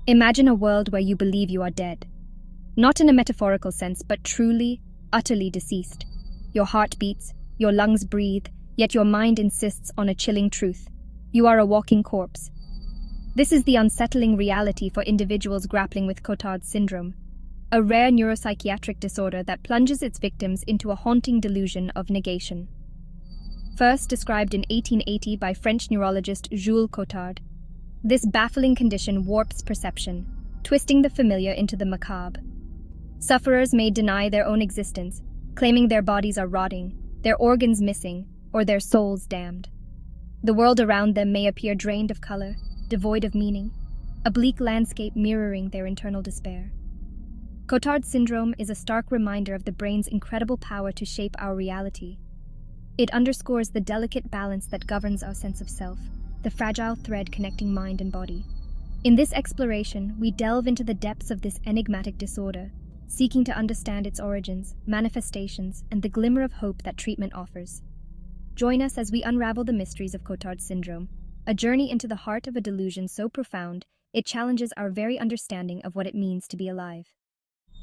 Imagine a world where you believe you are dead. Not in a metaphorical sense, but truly, utterly deceased. Your heart beats, your lungs breathe, yet your mind insists on a chilling truth. You are a walking corpse. This is the unsettling reality for individuals grappling with Cotard syndrome, a rare neuropsychiatric disorder that plunges its victims into a haunting delusion of negation. First described in 1880 by French neurologist Jules Cotard, this baffling condition warps perception, twisting the familiar into the macabre. Sufferers may deny their own existence, claiming their bodies are rotting, their organs missing, or their souls damned. The world around them may appear drained of color, devoid of meaning, a bleak landscape mirroring their internal despair. Cotard syndrome is a stark reminder of the brain's incredible power to shape our reality. It underscores the delicate balance that governs our sense of self, the fragile thread connecting mind and body. In this exploration, we delve into the depths of this enigmatic disorder, seeking to understand its origins, manifestations, and the glimmer of hope that treatment offers. Join us as we unravel the mysteries of Cotard syndrome, a journey into the heart of a delusion so profound it challenges our very understanding of what it means to be alive.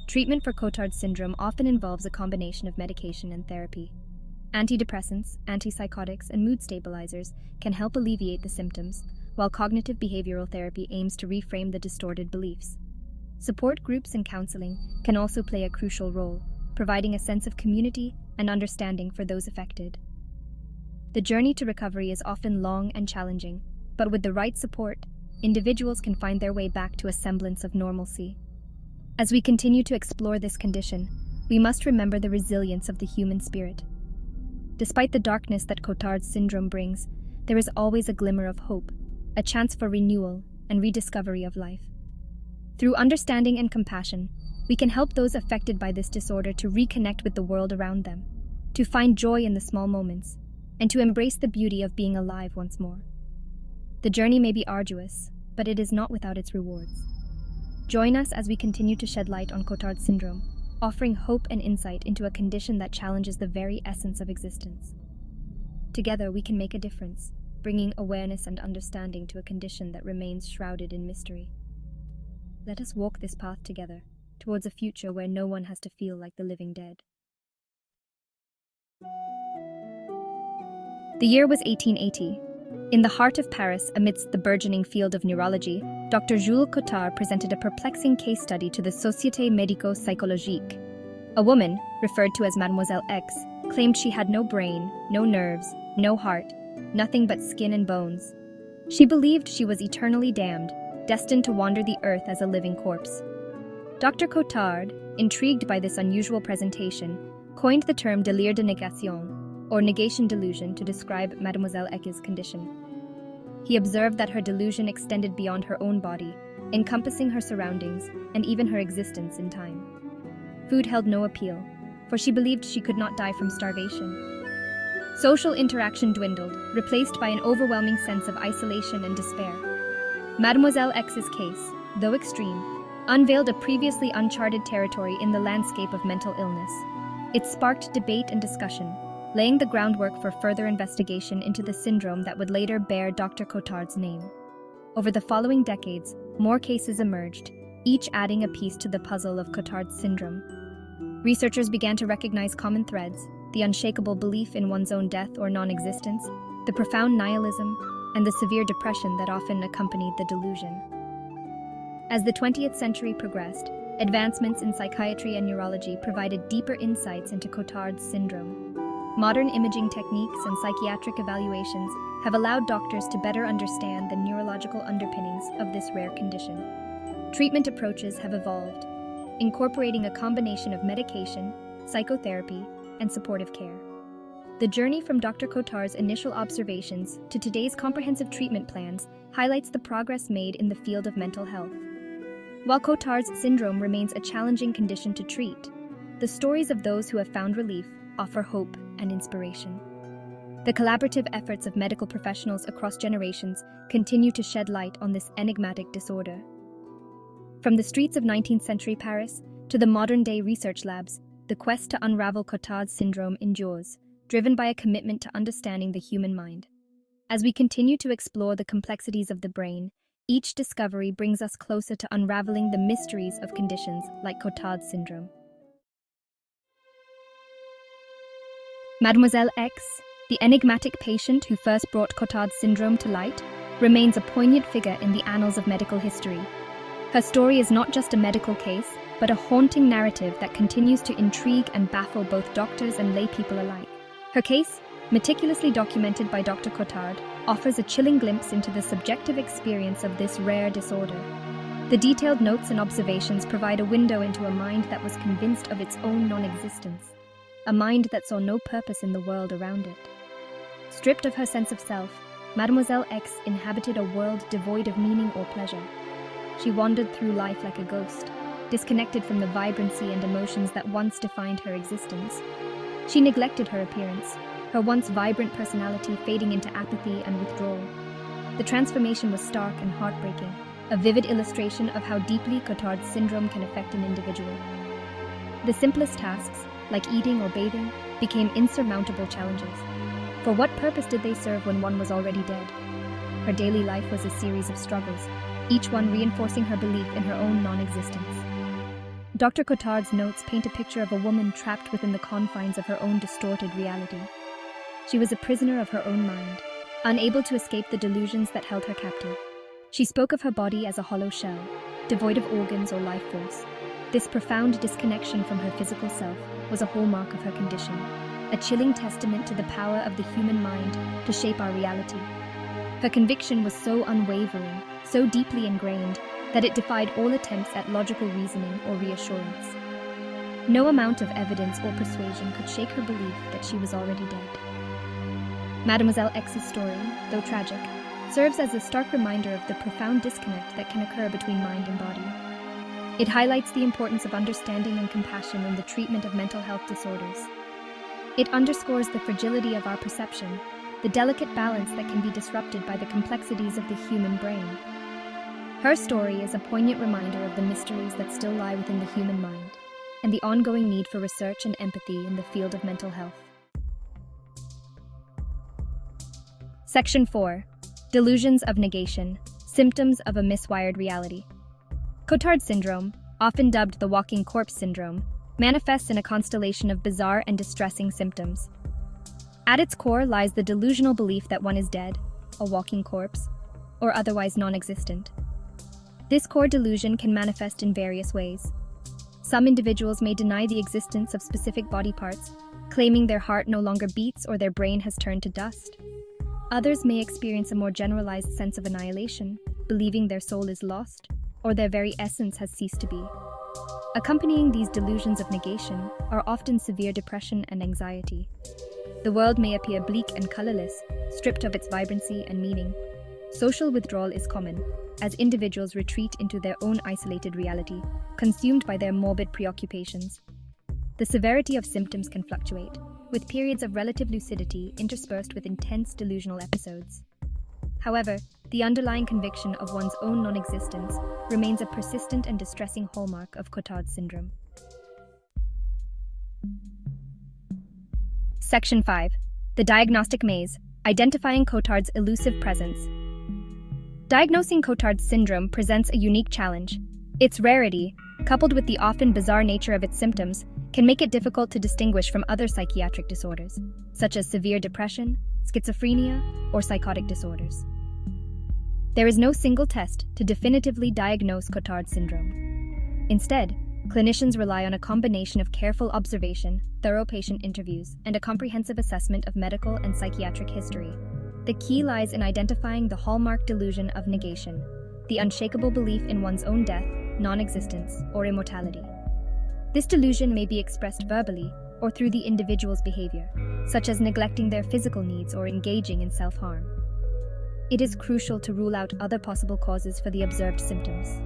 Treatment for Cotard syndrome often involves a combination of medication and therapy. Antidepressants, antipsychotics, and mood stabilizers can help alleviate the symptoms, while cognitive behavioral therapy aims to reframe the distorted beliefs. Support groups and counseling can also play a crucial role, providing a sense of community and understanding for those affected. The journey to recovery is often long and challenging, but with the right support, individuals can find their way back to a semblance of normalcy. As we continue to explore this condition, we must remember the resilience of the human spirit. Despite the darkness that Cotard syndrome brings, there is always a glimmer of hope, a chance for renewal and rediscovery of life. Through understanding and compassion, we can help those affected by this disorder to reconnect with the world around them, to find joy in the small moments, and to embrace the beauty of being alive once more. The journey may be arduous, but it is not without its rewards. Join us as we continue to shed light on Cotard syndrome, offering hope and insight into a condition that challenges the very essence of existence. Together, we can make a difference, bringing awareness and understanding to a condition that remains shrouded in mystery. Let us walk this path together, towards a future where no one has to feel like the living dead. The year was 1880. In the heart of Paris, amidst the burgeoning field of neurology, Dr. Jules Cotard presented a perplexing case study to the Société Médico-Psychologique. A woman, referred to as Mademoiselle X, claimed she had no brain, no nerves, no heart, nothing but skin and bones. She believed she was eternally damned, destined to wander the earth as a living corpse. Dr. Cotard, intrigued by this unusual presentation, coined the term délire de négation, or negation delusion, to describe Mademoiselle X's condition. He observed that her delusion extended beyond her own body, encompassing her surroundings and even her existence in time. Food held no appeal, for she believed she could not die from starvation. Social interaction dwindled, replaced by an overwhelming sense of isolation and despair. Mademoiselle X's case, though extreme, unveiled a previously uncharted territory in the landscape of mental illness. It sparked debate and discussion, laying the groundwork for further investigation into the syndrome that would later bear Dr. Cotard's name. Over the following decades, more cases emerged, each adding a piece to the puzzle of Cotard's syndrome. Researchers began to recognize common threads: the unshakable belief in one's own death or non-existence, the profound nihilism, and the severe depression that often accompanied the delusion. As the 20th century progressed, advancements in psychiatry and neurology provided deeper insights into Cotard's syndrome. Modern imaging techniques and psychiatric evaluations have allowed doctors to better understand the neurological underpinnings of this rare condition. Treatment approaches have evolved, incorporating a combination of medication, psychotherapy, and supportive care. The journey from Dr. Cotard's initial observations to today's comprehensive treatment plans highlights the progress made in the field of mental health. While Cotard's syndrome remains a challenging condition to treat, the stories of those who have found relief offer hope and inspiration. The collaborative efforts of medical professionals across generations continue to shed light on this enigmatic disorder. From the streets of 19th century Paris to the modern-day research labs, the quest to unravel Cotard's syndrome endures, driven by a commitment to understanding the human mind. As we continue to explore the complexities of the brain, Each discovery brings us closer to unraveling the mysteries of conditions like Cotard syndrome. Mademoiselle X, the enigmatic patient who first brought Cotard syndrome to light, remains a poignant figure in the annals of medical history. Her story is not just a medical case, but a haunting narrative that continues to intrigue and baffle both doctors and laypeople alike. Her case, meticulously documented by Dr. Cotard, offers a chilling glimpse into the subjective experience of this rare disorder. The detailed notes and observations provide a window into a mind that was convinced of its own non-existence, a mind that saw no purpose in the world around it. Stripped of her sense of self, Mademoiselle X inhabited a world devoid of meaning or pleasure. She wandered through life like a ghost, disconnected from the vibrancy and emotions that once defined her existence. She neglected her appearance, her once vibrant personality fading into apathy and withdrawal. The transformation was stark and heartbreaking, a vivid illustration of how deeply Cotard syndrome can affect an individual. The simplest tasks, like eating or bathing, became insurmountable challenges. For what purpose did they serve when one was already dead? Her daily life was a series of struggles, each one reinforcing her belief in her own non-existence. Dr. Cotard's notes paint a picture of a woman trapped within the confines of her own distorted reality. She was a prisoner of her own mind, unable to escape the delusions that held her captive. She spoke of her body as a hollow shell, devoid of organs or life force. This profound disconnection from her physical self was a hallmark of her condition, a chilling testament to the power of the human mind to shape our reality. Her conviction was so unwavering, so deeply ingrained, that it defied all attempts at logical reasoning or reassurance. No amount of evidence or persuasion could shake her belief that she was already dead. Mademoiselle X's story, though tragic, serves as a stark reminder of the profound disconnect that can occur between mind and body. It highlights the importance of understanding and compassion in the treatment of mental health disorders. It underscores the fragility of our perception, the delicate balance that can be disrupted by the complexities of the human brain. Her story is a poignant reminder of the mysteries that still lie within the human mind, and the ongoing need for research and empathy in the field of mental health. Section 4. Delusions of negation, symptoms of a miswired reality. Cotard syndrome, often dubbed the walking corpse syndrome, manifests in a constellation of bizarre and distressing symptoms. At its core lies the delusional belief that one is dead, a walking corpse, or otherwise non-existent. This core delusion can manifest in various ways. Some individuals may deny the existence of specific body parts, claiming their heart no longer beats or their brain has turned to dust. Others may experience a more generalized sense of annihilation, believing their soul is lost, or their very essence has ceased to be. Accompanying these delusions of negation are often severe depression and anxiety. The world may appear bleak and colorless, stripped of its vibrancy and meaning. Social withdrawal is common, as individuals retreat into their own isolated reality, consumed by their morbid preoccupations. The severity of symptoms can fluctuate, with periods of relative lucidity interspersed with intense delusional episodes. However, the underlying conviction of one's own non-existence remains a persistent and distressing hallmark of Cotard syndrome. Section 5. The Diagnostic Maze, Identifying Cotard's Elusive Presence. Diagnosing Cotard syndrome presents a unique challenge. Its rarity, coupled with the often bizarre nature of its symptoms, can make it difficult to distinguish from other psychiatric disorders, such as severe depression, schizophrenia, or psychotic disorders. There is no single test to definitively diagnose Cotard syndrome. Instead, clinicians rely on a combination of careful observation, thorough patient interviews, and a comprehensive assessment of medical and psychiatric history. The key lies in identifying the hallmark delusion of negation, the unshakable belief in one's own death, non-existence, or immortality. This delusion may be expressed verbally or through the individual's behavior, such as neglecting their physical needs or engaging in self-harm. It is crucial to rule out other possible causes for the observed symptoms.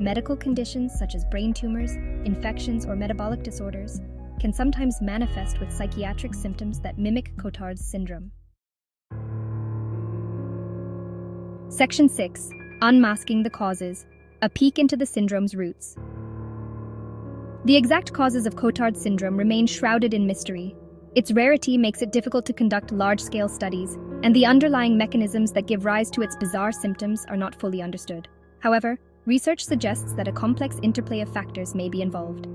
Medical conditions such as brain tumors, infections, or metabolic disorders can sometimes manifest with psychiatric symptoms that mimic Cotard's syndrome. Section 6. Unmasking the Causes, a peek into the syndrome's roots. The exact causes of Cotard syndrome remain shrouded in mystery. Its rarity makes it difficult to conduct large-scale studies, and the underlying mechanisms that give rise to its bizarre symptoms are not fully understood. However, research suggests that a complex interplay of factors may be involved.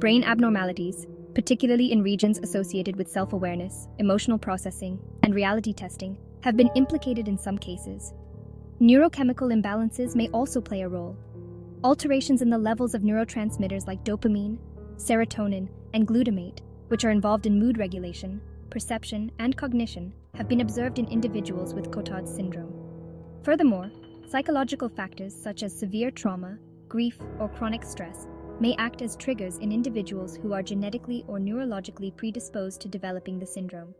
Brain abnormalities, particularly in regions associated with self-awareness, emotional processing, and reality testing, have been implicated in some cases. Neurochemical imbalances may also play a role. Alterations in the levels of neurotransmitters like dopamine, serotonin, and glutamate, which are involved in mood regulation, perception, and cognition, have been observed in individuals with Cotard syndrome. Furthermore, psychological factors such as severe trauma, grief, or chronic stress may act as triggers in individuals who are genetically or neurologically predisposed to developing the syndrome.